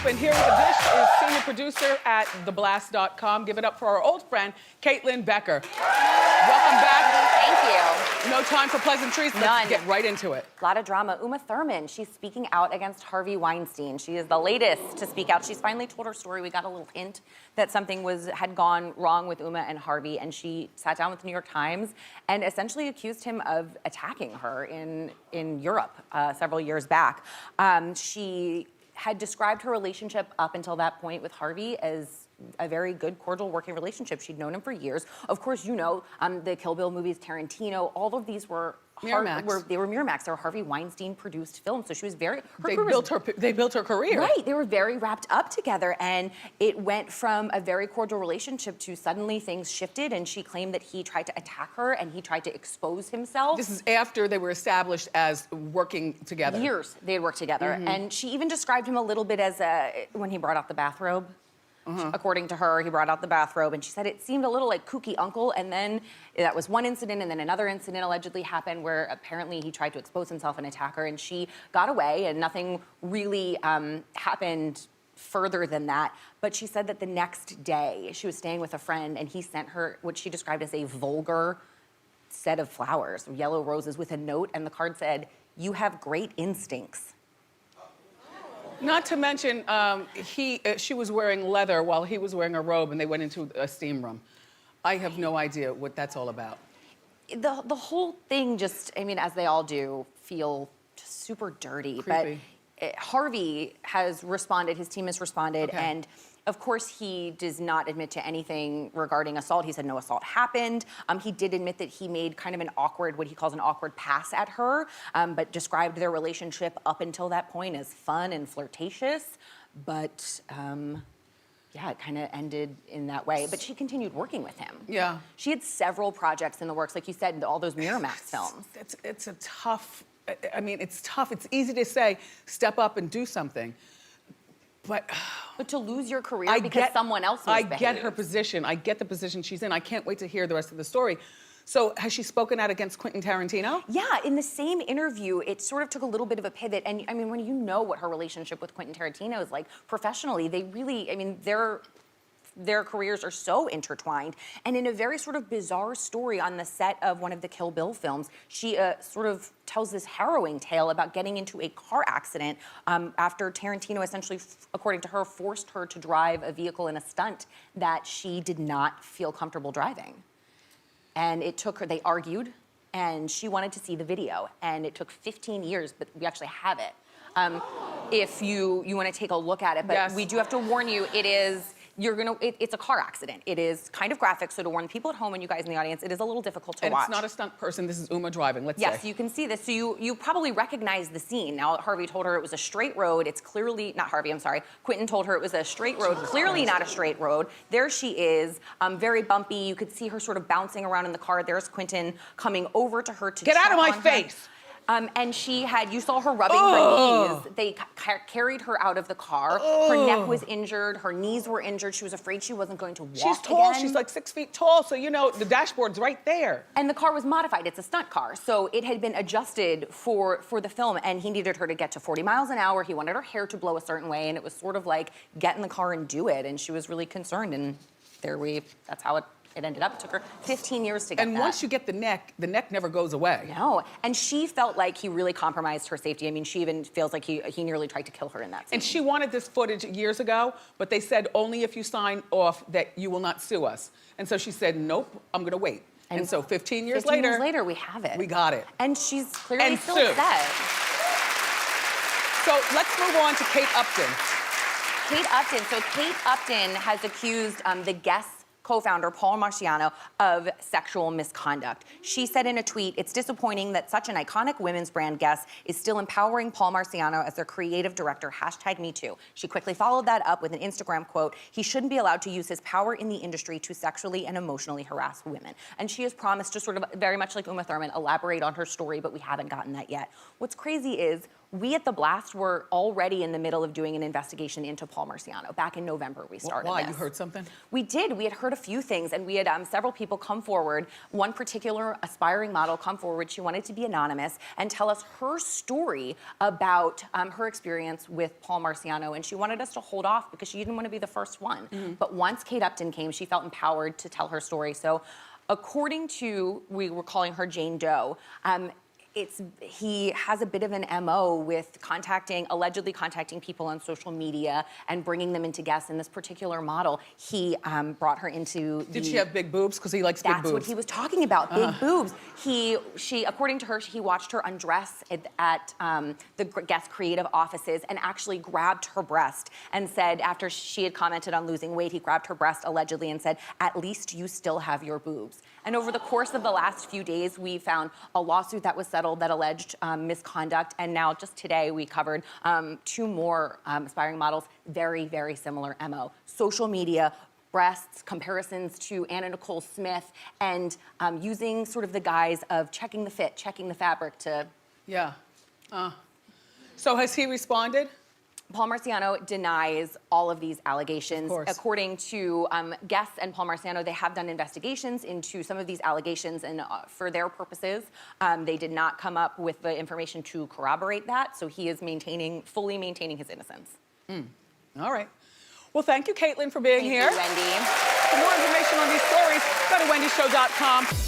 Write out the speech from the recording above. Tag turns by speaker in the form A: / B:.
A: And here with the dish is senior producer at theblast.com. Give it up for our old friend, Caitlin Becker. Welcome back.
B: Thank you.
A: No time for pleasantries. Let's get right into it.
B: A lot of drama. Uma Thurman, she's speaking out against Harvey Weinstein. She is the latest to speak out. She's finally told her story. We got a little hint that something had gone wrong with Uma and Harvey, and she sat down with the New York Times and essentially accused him of attacking her in Europe several years back. She had described her relationship up until that point with Harvey as a very good, cordial working relationship. She'd known him for years. Of course, you know, the Kill Bill movies, Tarantino, all of these were
A: Miramax.
B: They were Miramax. They were Harvey Weinstein produced films. So she was very,
A: They built her career.
B: Right, they were very wrapped up together, and it went from a very cordial relationship to suddenly things shifted, and she claimed that he tried to attack her and he tried to expose himself.
A: This is after they were established as working together.
B: Years they had worked together, and she even described him a little bit as when he brought out the bathrobe. According to her, he brought out the bathrobe, and she said it seemed a little like kooky uncle, and then that was one incident, and then another incident allegedly happened where apparently he tried to expose himself and attack her, and she got away, and nothing really happened further than that. But she said that the next day, she was staying with a friend, and he sent her what she described as a vulgar set of flowers, yellow roses with a note, and the card said, "You have great instincts."
A: Not to mention, she was wearing leather while he was wearing a robe, and they went into a steam room. I have no idea what that's all about.
B: The whole thing just, I mean, as they all do, feel just super dirty.
A: Creepy.
B: But Harvey has responded, his team has responded,
A: Okay.
B: and of course he does not admit to anything regarding assault. He said no assault happened. He did admit that he made kind of an awkward, what he calls an awkward pass at her, but described their relationship up until that point as fun and flirtatious. But yeah, it kind of ended in that way. But she continued working with him.
A: Yeah.
B: She had several projects in the works, like you said, all those Miramax films.
A: It's a tough, I mean, it's tough. It's easy to say, step up and do something. But
B: to lose your career because someone else misbehaved.
A: I get her position. I get the position she's in. I can't wait to hear the rest of the story. So has she spoken out against Quentin Tarantino?
B: Yeah, in the same interview, it sort of took a little bit of a pivot. And I mean, when you know what her relationship with Quentin Tarantino is like professionally, they really, I mean, their careers are so intertwined. And in a very sort of bizarre story on the set of one of the Kill Bill films, she sort of tells this harrowing tale about getting into a car accident after Tarantino essentially, according to her, forced her to drive a vehicle in a stunt that she did not feel comfortable driving. And it took her, they argued, and she wanted to see the video. And it took 15 years, but we actually have it. If you want to take a look at it, but
A: yes.
B: We do have to warn you, it's a car accident. It is kind of graphic, so to warn people at home and you guys in the audience, it is a little difficult to watch.
A: And it's not a stunt person, this is Uma driving, let's say.
B: Yes, you can see this. So you probably recognize the scene. Now, Harvey told her it was a straight road. It's clearly, not Harvey, I'm sorry. Quentin told her it was a straight road, clearly not a straight road. There she is, very bumpy. You could see her sort of bouncing around in the car. There's Quentin coming over to her to
A: Get out of my
B: check on
A: face!
B: her. And you saw her rubbing her knees. They carried her out of the car. Her neck was injured, her knees were injured. She was afraid she wasn't going to walk
A: She's tall,
B: again.
A: she's like 6 feet tall, so you know, the dashboard's right there.
B: And the car was modified, it's a stunt car. So it had been adjusted for the film, and he needed her to get to 40 miles an hour. He wanted her hair to blow a certain way, and it was sort of like, get in the car and do it. And she was really concerned, and that's how it ended up. It took her 15 years to get
A: And once you get the neck never goes away.
B: No, and she felt like he really compromised her safety. I mean, she even feels like he nearly tried to kill her in that scene.
A: And she wanted this footage years ago, but they said only if you sign off that you will not sue us. And so she said, nope, I'm gonna wait. And so 15 years later,
B: we have it.
A: We got it.
B: And she's clearly still
A: sued.
B: upset.
A: So let's move on to Kate Upton.
B: Kate Upton. So Kate Upton has accused the Guess co-founder Paul Marciano of sexual misconduct. She said in a tweet, "It's disappointing that such an iconic women's brand Guess is still empowering Paul Marciano as their creative director, #MeToo. She quickly followed that up with an Instagram quote, "He shouldn't be allowed to use his power in the industry to sexually and emotionally harass women." And she has promised to sort of, very much like Uma Thurman, elaborate on her story, but we haven't gotten that yet. What's crazy is We at The Blast were already in the middle of doing an investigation into Paul Marciano. Back in November, we started
A: Why?
B: this.
A: You heard something?
B: We did. We had heard a few things, and we had several people come forward. One particular aspiring model come forward. She wanted to be anonymous and tell us her story about her experience with Paul Marciano, and she wanted us to hold off because she didn't want to be the first one. But once Kate Upton came, she felt empowered to tell her story. So according to, we were calling her Jane Doe, he has a bit of an MO with allegedly contacting people on social media and bringing them into guests. In this particular model, he brought her into
A: Did she have big boobs? Because he likes big boobs.
B: That's what he was talking about, big boobs. According to her, he watched her undress at the guest creative offices and actually grabbed her breast and said, after she had commented on losing weight, he grabbed her breast allegedly and said, "At least you still have your boobs." And over the course of the last few days, we found a lawsuit that was settled that alleged misconduct. And now just today, we covered 2 more aspiring models, very, very similar MO. Social media, breasts, comparisons to Anna Nicole Smith, and using sort of the guise of checking the fit, checking the fabric to...
A: Yeah. So has he responded?
B: Paul Marciano denies all of these allegations.
A: Of course.
B: According to guests and Paul Marciano, they have done investigations into some of these allegations, and for their purposes, they did not come up with the information to corroborate that, so he is fully maintaining his innocence.
A: All right. Well, thank you, Caitlin, for being here.
B: Thank you, Wendy.
A: For more information on these stories, go to wendyshow.com.